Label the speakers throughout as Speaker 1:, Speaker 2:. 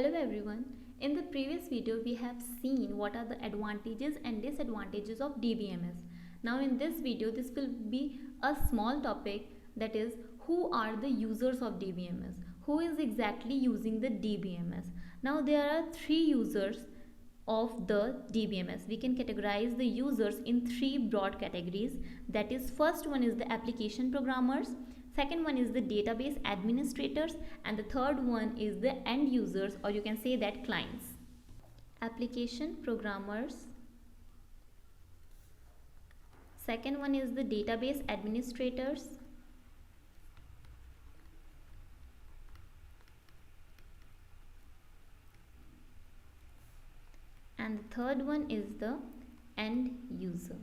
Speaker 1: Hello everyone. In the previous video we have seen what are the advantages and disadvantages of DBMS. Now in this video this will be a small topic, that is, who are the users of DBMS? Who is exactly using the DBMS? Now there are three users of the DBMS. We can categorize the users in three broad categories. That is, first one is the application programmers, second one is the database administrators, and the third one is the end users, or you can say that clients. Application programmers, second one is the database administrators, and the third one is the end user.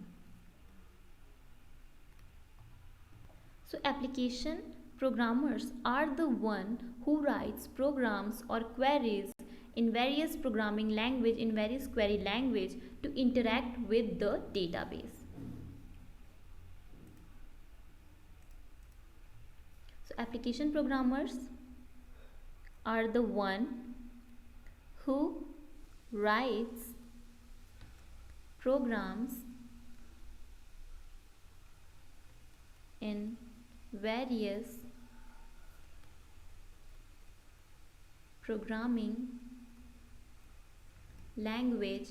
Speaker 1: So application programmers are the one who writes programs or queries in various programming language, in various query language, to interact with the database. So application programmers are the one who writes programs in various programming language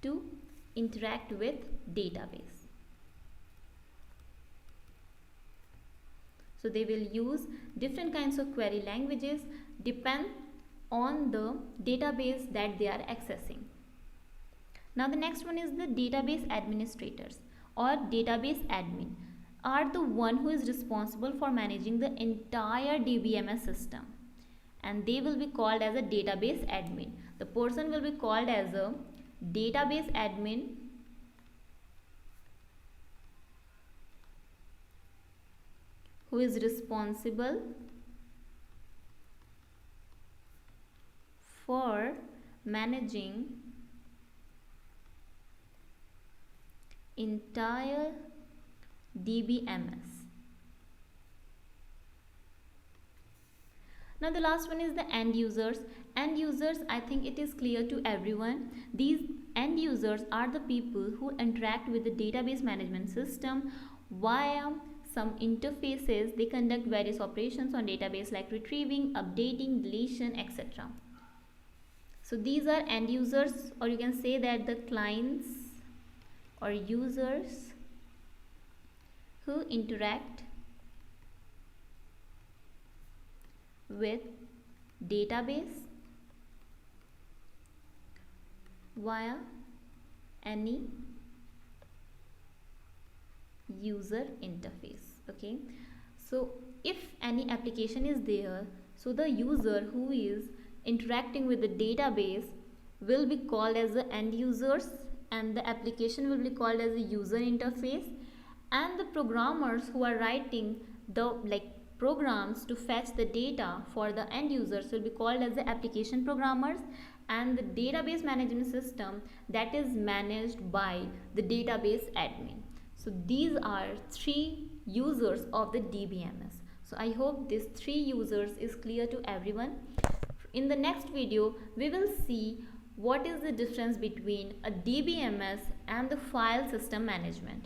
Speaker 1: to interact with database. So they will use different kinds of query languages depend on the database that they are accessing. Now the next one is the database administrators or database admin, are the one who is responsible for managing the entire DBMS system, and they will be called as a database admin. The person will be called as a database admin who is responsible for managing entire DBMS. Now the last one is the end users. End users, I think it is clear to everyone. These end users are the people who interact with the database management system via some interfaces. They conduct various operations on database like retrieving, updating, deletion, etc. So these are end users, or you can say that the clients or users who interact with database via any user interface. Okay, so if any application is there, so the user who is interacting with the database will be called as the end users, and the application will be called as a user interface, and the programmers who are writing the programs to fetch the data for the end users will be called as the application programmers, and the database management system that is managed by the database admin. So these are three users of the DBMS. So I hope these three users is clear to everyone. In the next video we will see what is the difference between a DBMS and the file system management.